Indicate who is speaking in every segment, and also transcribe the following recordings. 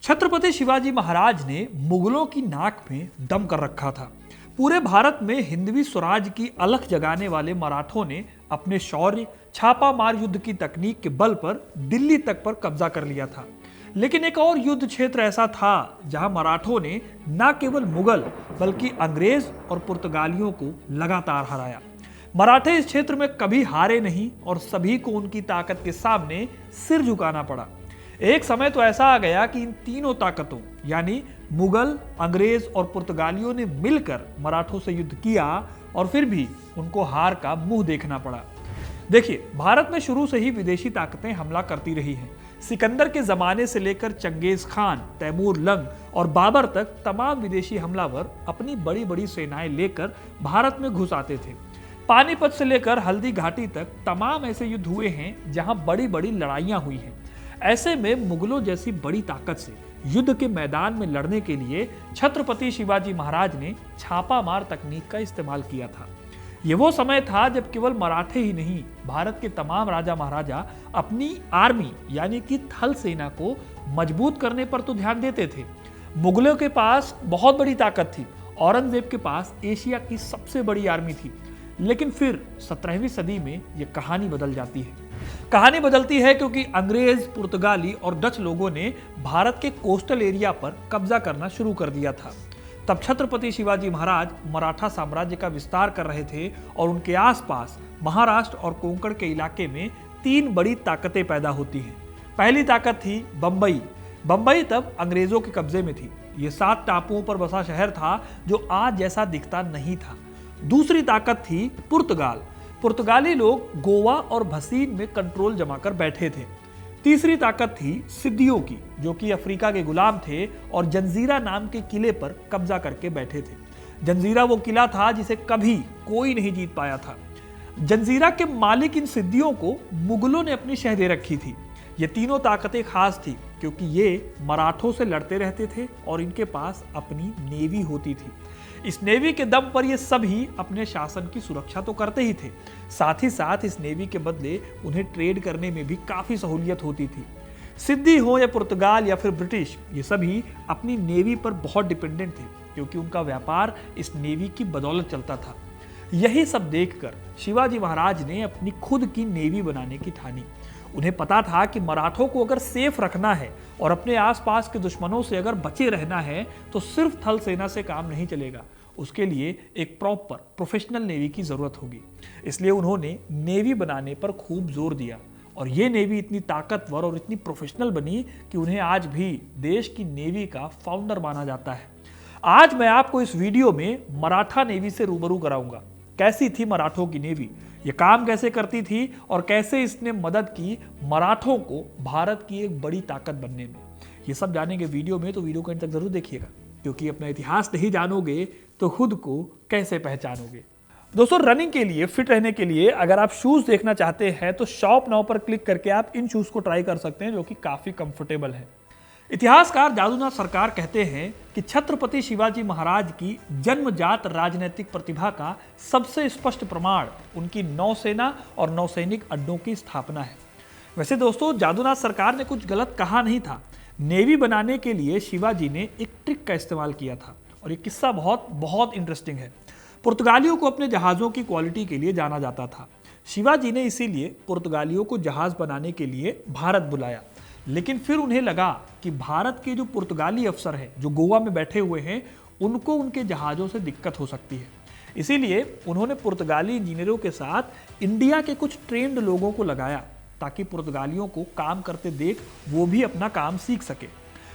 Speaker 1: छत्रपति शिवाजी महाराज ने मुगलों की नाक में दम कर रखा था। पूरे भारत में हिंदवी स्वराज की अलख जगाने वाले मराठों ने अपने शौर्य, छापामार युद्ध की तकनीक के बल पर दिल्ली तक पर कब्जा कर लिया था। लेकिन एक और युद्ध क्षेत्र ऐसा था जहां मराठों ने न केवल मुगल बल्कि अंग्रेज और पुर्तगालियों को लगातार हराया। मराठे इस क्षेत्र में कभी हारे नहीं और सभी को उनकी ताकत के सामने सिर झुकाना पड़ा। एक समय तो ऐसा आ गया कि इन तीनों ताकतों यानी मुगल, अंग्रेज और पुर्तगालियों ने मिलकर मराठों से युद्ध किया और फिर भी उनको हार का मुंह देखना पड़ा। देखिए, भारत में शुरू से ही विदेशी ताकतें हमला करती रही हैं। सिकंदर के जमाने से लेकर चंगेज खान, तैमूर लंग और बाबर तक तमाम विदेशी हमलावर अपनी बड़ी बड़ी सेनाएं लेकर भारत में घुस आते थे। पानीपत से लेकर हल्दी घाटी तक तमाम ऐसे युद्ध हुए हैं जहां बड़ी बड़ी लड़ाइयां हुई हैं। ऐसे में मुगलों जैसी बड़ी ताकत से युद्ध के मैदान में लड़ने के लिए छत्रपति शिवाजी महाराज ने छापामार तकनीक का इस्तेमाल किया था। ये वो समय था जब केवल मराठे ही नहीं, भारत के तमाम राजा महाराजा अपनी आर्मी यानी कि थल सेना को मजबूत करने पर तो ध्यान देते थे। मुगलों के पास बहुत बड़ी ताकत थी, औरंगजेब के पास एशिया की सबसे बड़ी आर्मी थी। लेकिन फिर 17वीं सदी में यह कहानी बदल जाती है। कहानी बदलती है क्योंकि अंग्रेज, पुर्तगाली और डच लोगों ने भारत के कोस्टल एरिया पर कब्जा करना शुरू कर दिया था। तब छत्रपति शिवाजी महाराज मराठा साम्राज्य का विस्तार कर रहे थे और उनके आसपास महाराष्ट्र और कोंकण के इलाके में तीन बड़ी ताकतें पैदा होती हैं। पहली ताकत थी बंबई। बंबई तब अंग्रेजों के कब्जे में थी। ये 7 टापुओं पर बसा शहर था जो आज जैसा दिखता नहीं था। दूसरी ताकत थी पुर्तगाल। पुर्तगाली लोग गोवा और भसीन में कंट्रोल जमाकर बैठे थे। तीसरी ताकत थी सिद्दियों की, जो कि अफ्रीका के गुलाम थे और जंजीरा नाम के किले पर कब्जा करके बैठे थे। जंजीरा वो किला था जिसे कभी कोई नहीं जीत पाया था। जंजीरा के मालिक इन सिद्दियों को मुगलों ने अपनी शह दे रखी थी। ये तीनों ताकतें खास थी क्योंकि ये मराठों से लड़ते रहते थे और इनके पास अपनी नेवी होती थी। इस नेवी के दम पर ये सभी अपने शासन की सुरक्षा तो करते ही थे, साथ ही साथ इस नेवी के बदले उन्हें ट्रेड करने में भी काफी सहूलियत होती थी। सिद्दी हो या पुर्तगाल या फिर ब्रिटिश, ये सभी अपनी नेवी पर बहुत डिपेंडेंट थे क्योंकि उनका व्यापार इस नेवी की बदौलत चलता था। यही सब देखकर शिवाजी महाराज ने अपनी खुद की नेवी बनाने की ठानी। उन्हें पता था कि मराठों को अगर सेफ रखना है और अपने आसपास के दुश्मनों से अगर बचे रहना है तो सिर्फ थल सेना से काम नहीं चलेगा। उसके लिए एक प्रॉपर प्रोफेशनल नेवी की जरूरत होगी। इसलिए उन्होंने नेवी बनाने पर खूब जोर दिया और ये नेवी इतनी ताकतवर और इतनी प्रोफेशनल बनी कि उन्हें आज भी देश की नेवी का फाउंडर माना जाता है। आज मैं आपको इस वीडियो में मराठा नेवी से रूबरू कराऊंगा। कैसी थी मराठों की नेवी, ये काम कैसे करती थी और कैसे इसने मदद की मराठों को भारत की एक बड़ी ताकत बनने में। ये सब जानेंगे वीडियो में, तो वीडियो को अंत तक जरूर देखिएगा क्योंकि अपना इतिहास नहीं जानोगे तो खुद को कैसे पहचानोगे। दोस्तों, रनिंग के लिए, फिट रहने के लिए अगर आप शूज देखना चाहते हैं तो शॉप नाउ पर क्लिक करके आप इन शूज को ट्राई कर सकते हैं जो कि काफी कंफर्टेबल है। इतिहासकार जादूनाथ सरकार कहते हैं कि छत्रपति शिवाजी महाराज की जन्मजात राजनीतिक प्रतिभा का सबसे स्पष्ट प्रमाण उनकी नौसेना और नौसैनिक अड्डों की स्थापना है। वैसे दोस्तों, जादूनाथ सरकार ने कुछ गलत कहा नहीं था। नेवी बनाने के लिए शिवाजी ने एक ट्रिक का इस्तेमाल किया था और ये किस्सा बहुत इंटरेस्टिंग है। पुर्तगालियों को अपने जहाज़ों की क्वालिटी के लिए जाना जाता था। शिवाजी ने इसीलिए पुर्तगालियों को जहाज़ बनाने के लिए भारत बुलाया। लेकिन फिर उन्हें लगा कि भारत के जो पुर्तगाली अफसर हैं जो गोवा में बैठे हुए हैं, उनको उनके जहाज़ों से दिक्कत हो सकती है। इसीलिए उन्होंने पुर्तगाली इंजीनियरों के साथ इंडिया के कुछ ट्रेंड लोगों को लगाया ताकि पुर्तगालियों को काम करते देख वो भी अपना काम सीख सके।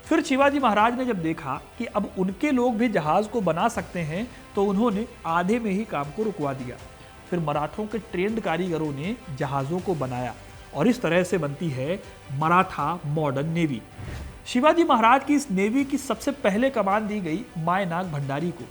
Speaker 1: फिर शिवाजी महाराज ने जब देखा कि अब उनके लोग भी जहाज को बना सकते हैं तो उन्होंने आधे में ही काम को रुकवा दिया। फिर मराठों के ट्रेंड कारीगरों ने जहाज़ों को बनाया और इस तरह से बनती है मराठा मॉडर्न नेवी। शिवाजी महाराज की इस नेवी की सबसे पहले कमान दी गई मायनाक भंडारी को।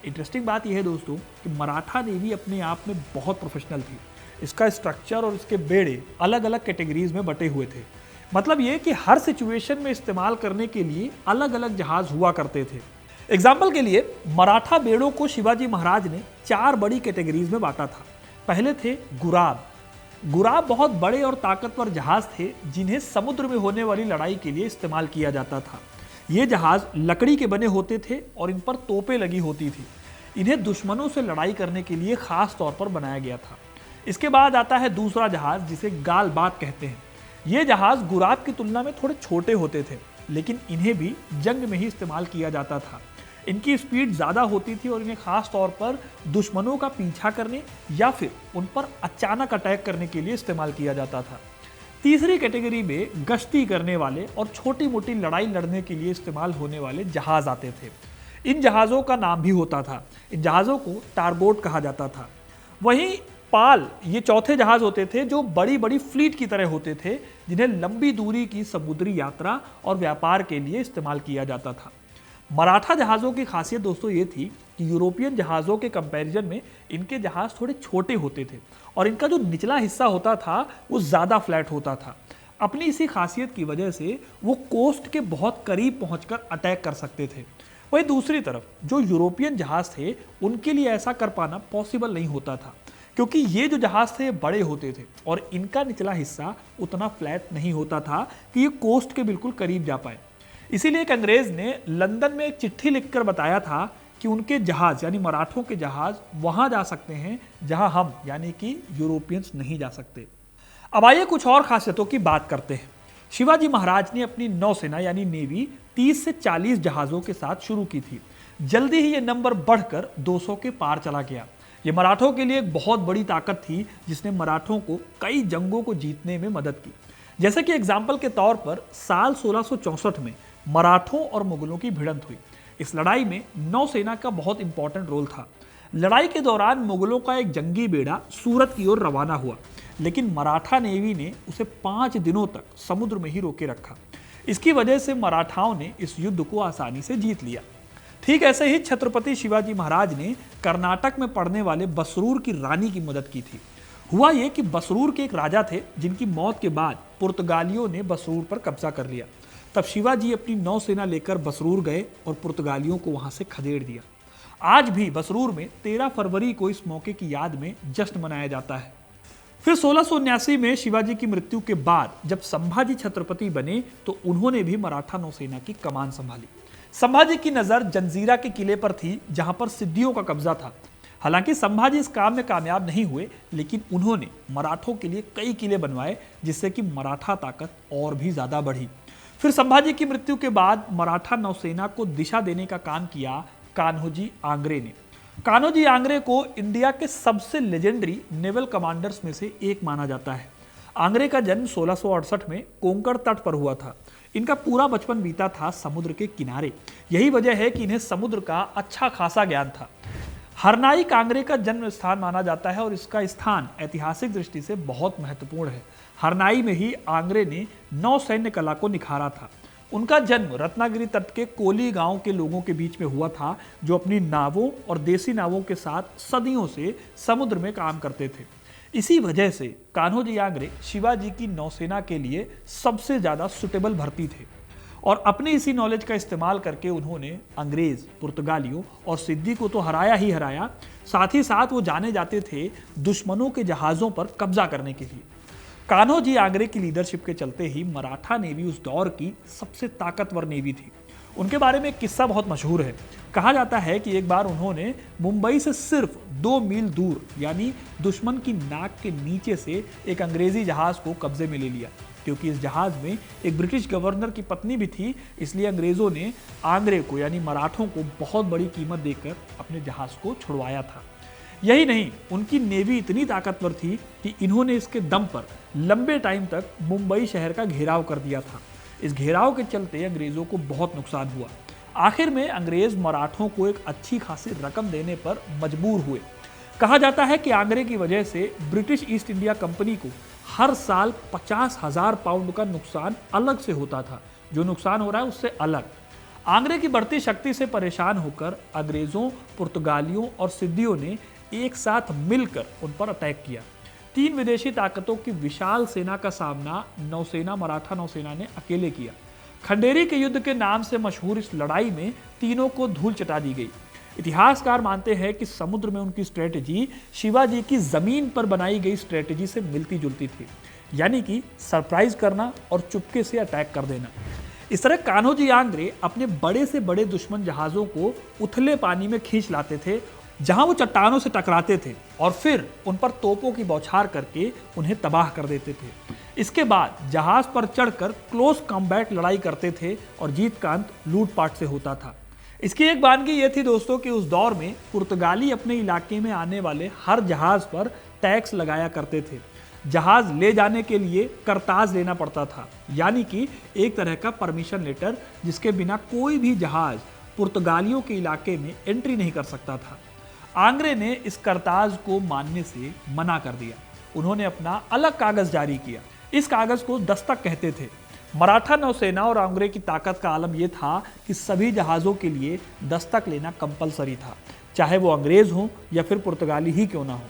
Speaker 1: इंटरेस्टिंग बात यह है दोस्तों कि मराठा नेवी अपने आप में बहुत प्रोफेशनल थी। इसका स्ट्रक्चर और इसके बेड़े अलग अलग कैटेगरीज में बटे हुए थे। मतलब ये कि हर सिचुएशन में इस्तेमाल करने के लिए अलग अलग जहाज हुआ करते थे। एग्जाम्पल के लिए मराठा बेड़ों को शिवाजी महाराज ने 4 बड़ी कैटेगरीज में बांटा था। पहले थे गुराब। गुराब बहुत बड़े और ताकतवर जहाज थे जिन्हें समुद्र में होने वाली लड़ाई के लिए इस्तेमाल किया जाता था। ये जहाज लकड़ी के बने होते थे और इन पर तोपें लगी होती थी। इन्हें दुश्मनों से लड़ाई करने के लिए खास तौर पर बनाया गया था। इसके बाद आता है दूसरा जहाज, जिसे गालबात कहते हैं। ये जहाज गुराब की तुलना में थोड़े छोटे होते थे, लेकिन इन्हें भी जंग में ही इस्तेमाल किया जाता था। इनकी स्पीड ज़्यादा होती थी और इन्हें खास तौर पर दुश्मनों का पीछा करने या फिर उन पर अचानक अटैक करने के लिए इस्तेमाल किया जाता था। तीसरी कैटेगरी में गश्ती करने वाले और छोटी मोटी लड़ाई लड़ने के लिए इस्तेमाल होने वाले जहाज आते थे। इन जहाज़ों का नाम भी होता था। इन जहाज़ों को टारगोट कहा जाता था। वहीं पाल, ये चौथे जहाज होते थे जो बड़ी बड़ी फ्लीट की तरह होते थे, जिन्हें लंबी दूरी की समुद्री यात्रा और व्यापार के लिए इस्तेमाल किया जाता था। मराठा जहाज़ों की खासियत दोस्तों ये थी कि यूरोपियन जहाज़ों के कंपैरिजन में इनके जहाज़ थोड़े छोटे होते थे और इनका जो निचला हिस्सा होता था वो ज़्यादा फ्लैट होता था। अपनी इसी खासियत की वजह से वो कोस्ट के बहुत करीब पहुंचकर अटैक कर सकते थे। वहीं दूसरी तरफ जो यूरोपियन जहाज़ थे उनके लिए ऐसा कर पाना पॉसिबल नहीं होता था, क्योंकि ये जो जहाज़ थे बड़े होते थे और इनका निचला हिस्सा उतना फ्लैट नहीं होता था कि ये कोस्ट के बिल्कुल करीब जा पाए। इसीलिए एक अंग्रेज ने लंदन में एक चिट्ठी लिखकर बताया था कि उनके जहाज यानी मराठों के जहाज वहां जा सकते हैं जहां हम यानी कि यूरोपियंस नहीं जा सकते। अब आइए कुछ और खासियतों की बात करते हैं। शिवाजी महाराज ने अपनी नौसेना यानी नेवी 30 से 40 जहाजों के साथ शुरू की थी। जल्दी ही ये नंबर बढ़कर 200 के पार चला गया। ये मराठों के लिए एक बहुत बड़ी ताकत थी जिसने मराठों को कई जंगों को जीतने में मदद की। जैसे कि एग्जाम्पल के तौर पर साल 1664 में मराठों और मुगलों की भिड़ंत हुई। इस लड़ाई में नौसेना का बहुत इंपॉर्टेंट रोल था। लड़ाई के दौरान मुगलों का एक जंगी बेड़ा सूरत की ओर रवाना हुआ, लेकिन मराठा नेवी ने उसे 5 दिनों तक समुद्र में ही रोके रखा। इसकी वजह से मराठाओं ने इस युद्ध को आसानी से जीत लिया। ठीक ऐसे ही छत्रपति शिवाजी महाराज ने कर्नाटक में पड़ने वाले बसरूर की रानी की मदद की थी। हुआ यह कि बसरूर के एक राजा थे जिनकी मौत के बाद पुर्तगालियों ने बसरूर पर कब्जा कर लिया। तब शिवाजी अपनी नौसेना लेकर बसरूर गए और पुर्तगालियों को वहां से खदेड़ दिया। आज भी बसरूर में 13 फरवरी को इस मौके की याद में जश्न मनाया जाता है। फिर 1679 में शिवाजी की मृत्यु के बाद जब संभाजी छत्रपति बने तो उन्होंने भी मराठा नौसेना की कमान संभाली। संभाजी की नजर जंजीरा के किले पर थी जहां पर सिद्दियों का कब्जा था। हालांकि संभाजी इस काम में कामयाब नहीं हुए, लेकिन उन्होंने मराठों के लिए कई किले बनवाए जिससे कि मराठा ताकत और भी ज्यादा बढ़ी। फिर संभाजी की मृत्यु के बाद मराठा नौसेना को दिशा देने का काम किया कान्होजी आंग्रे ने। कान्होजी आंग्रे को इंडिया के सबसे लेजेंडरी नेवल कमांडर्स में से एक माना जाता है। आंग्रे का जन्म 1668 में कोंकण तट पर हुआ था। इनका पूरा बचपन बीता था समुद्र के किनारे। यही वजह है कि इन्हें समुद्र का अच्छा खासा ज्ञान था। हरनाई आंग्रे का जन्म स्थान माना जाता है और इसका स्थान ऐतिहासिक दृष्टि से बहुत महत्वपूर्ण है। हरनाई में ही आंग्रे ने नौसैन्य कला को निखारा था। उनका जन्म रत्नागिरी तट के कोली गांव के लोगों के बीच में हुआ था, जो अपनी नावों और देसी नावों के साथ सदियों से समुद्र में काम करते थे। इसी वजह से कान्होजी आंग्रे शिवाजी की नौसेना के लिए सबसे ज्यादा सुटेबल भर्ती थे और अपने इसी नॉलेज का इस्तेमाल करके उन्होंने अंग्रेज, पुर्तगालियों और सिद्दी को तो हराया ही हराया, साथ ही साथ वो जाने जाते थे दुश्मनों के जहाज़ों पर कब्जा करने के लिए। कान्होजी आंग्रे की लीडरशिप के चलते ही मराठा नेवी उस दौर की सबसे ताकतवर नेवी थी। उनके बारे में एक किस्सा बहुत मशहूर है। कहा जाता है कि एक बार उन्होंने मुंबई से सिर्फ 2 मील दूर यानी दुश्मन की नाक के नीचे से एक अंग्रेजी जहाज को कब्जे में ले लिया। क्योंकि इस जहाज में एक ब्रिटिश गवर्नर की पत्नी भी थी, इसलिए अंग्रेजों ने आंग्रे को यानी मराठों को बहुत बड़ी कीमत देकर अपने जहाज को छुड़वाया था। यही नहीं, उनकी नेवी इतनी ताकतवर थी कि इन्होंने इसके दम पर लंबे टाइम तक मुंबई शहर का घेराव कर दिया था। इस घेराव के चलते अंग्रेजों को बहुत नुकसान हुआ। आखिर में अंग्रेज मराठों को एक अच्छी खासी रकम देने पर मजबूर हुए। कहा जाता है कि आंग्रे की वजह से ब्रिटिश ईस्ट इंडिया कंपनी को हर साल 50,000 पाउंड का नुकसान अलग से होता था। जो नुकसान हो रहा है उससे अलग। आंग्रे की बढ़ती शक्ति से परेशान होकर अंग्रेजों, पुर्तगालियों और सिद्दियों ने एक साथ मिलकर उन पर अटैक किया। 3 विदेशी ताकतों की विशाल सेना का सामना नौसेना, मराठा नौसेना ने अकेले किया। खंडेरी के युद्ध के नाम से मशहूर इस लड़ाई में तीनों को धूल चटा दी गई। इतिहासकार मानते हैं कि समुद्र में उनकी स्ट्रेटेजी शिवाजी की जमीन पर बनाई गई स्ट्रेटेजी से मिलती जुलती थी, यानी कि सरप्राइज करना और चुपके से अटैक कर देना। इस तरह कान्होजी आंग्रे अपने बड़े से बड़े दुश्मन जहाजों को उथले पानी में खींच लाते थे, जहां वो चट्टानों से टकराते थे और फिर उन पर तोपों की बौछार करके उन्हें तबाह कर देते थे। इसके बाद जहाज पर चढ़कर क्लोज कॉम्बैट लड़ाई करते थे और जीत का अंत लूटपाट से होता था। इसकी एक वानगी ये थी दोस्तों कि उस दौर में पुर्तगाली अपने इलाके में आने वाले हर जहाज पर टैक्स लगाया करते थे। जहाज ले जाने के लिए करताज लेना पड़ता था, यानी कि एक तरह का परमिशन लेटर, जिसके बिना कोई भी जहाज पुर्तगालियों के इलाके में एंट्री नहीं कर सकता था। आंग्रे ने इस करताज को मानने से मना कर दिया। उन्होंने अपना अलग कागज जारी किया। इस कागज को दस्तक कहते थे। मराठा नौसेना और आंग्रे की ताकत का आलम यह था कि सभी जहाजों के लिए दस्तक लेना कंपलसरी था, चाहे वो अंग्रेज हो या फिर पुर्तगाली ही क्यों ना हो।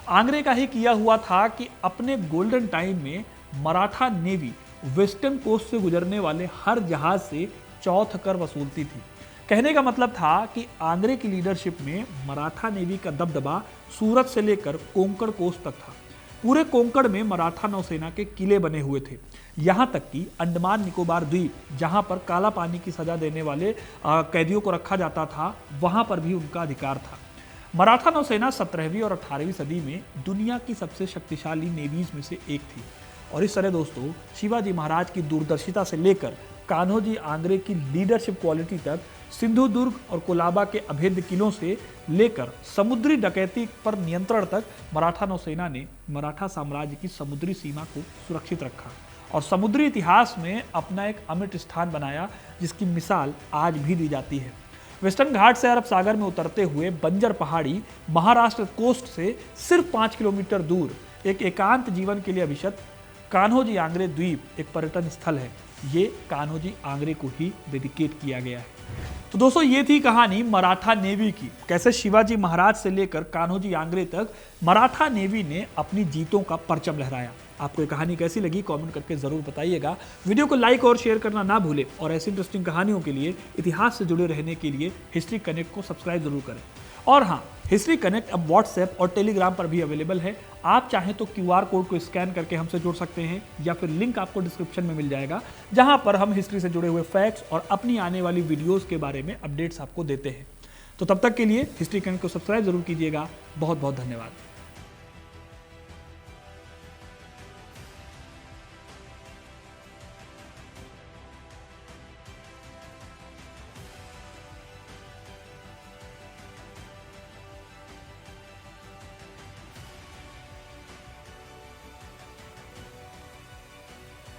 Speaker 1: आंग्रे का ही किया हुआ था कि अपने गोल्डन टाइम में मराठा नेवी वेस्टर्न कोस्ट से गुजरने वाले हर जहाज से चौथ कर वसूलती थी। कहने का मतलब था कि आंग्रे की लीडरशिप में मराठा नेवी का दबदबा सूरत से लेकर कोंकण कोस्ट तक था। पूरे कोंकण में मराठा नौसेना के किले बने हुए थे। यहाँ तक कि अंडमान निकोबार द्वीप, जहाँ पर काला पानी की सजा देने वाले कैदियों को रखा जाता था, वहाँ पर भी उनका अधिकार था। मराठा नौसेना 17वीं और 18वीं सदी में दुनिया की सबसे शक्तिशाली नेवीज में से एक थी। और इस तरह दोस्तों शिवाजी महाराज की दूरदर्शिता से लेकर कान्होजी आंग्रे की लीडरशिप क्वालिटी तक, सिंधु दुर्ग और कोलाबा के अभेद्य किलों से लेकर समुद्री डकैती पर नियंत्रण तक मराठा नौसेना ने मराठा साम्राज्य की समुद्री सीमा को सुरक्षित रखा और समुद्री इतिहास में अपना एक अमिट स्थान बनाया, जिसकी मिसाल आज भी दी जाती है। वेस्टर्न घाट से अरब सागर में उतरते हुए बंजर पहाड़ी महाराष्ट्र कोस्ट से सिर्फ 5 किलोमीटर दूर एक एकांत जीवन के लिए अभिशत कान्होजी आंग्रे द्वीप एक पर्यटन स्थल है। ये कान्होजी आंग्रे को ही डेडिकेट किया गया है। तो दोस्तों ये थी कहानी मराठा नेवी की, कैसे शिवाजी महाराज से लेकर कान्होजी आंग्रे तक मराठा नेवी ने अपनी जीतों का परचम लहराया। आपको ये कहानी कैसी लगी कमेंट करके जरूर बताइएगा। वीडियो को लाइक और शेयर करना ना भूलें और ऐसी इंटरेस्टिंग कहानियों के लिए, इतिहास से जुड़े रहने के लिए हिस्ट्री कनेक्ट को सब्सक्राइब जरूर करें। और हाँ, हिस्ट्री कनेक्ट अब व्हाट्सएप और टेलीग्राम पर भी अवेलेबल है। आप चाहें तो QR कोड को स्कैन करके हमसे जुड़ सकते हैं या फिर लिंक आपको डिस्क्रिप्शन में मिल जाएगा, जहां पर हम हिस्ट्री से जुड़े हुए फैक्ट्स और अपनी आने वाली वीडियोस के बारे में अपडेट्स आपको देते हैं। तो तब तक के लिए हिस्ट्री कनेक्ट को सब्सक्राइब जरूर कीजिएगा। बहुत बहुत धन्यवाद।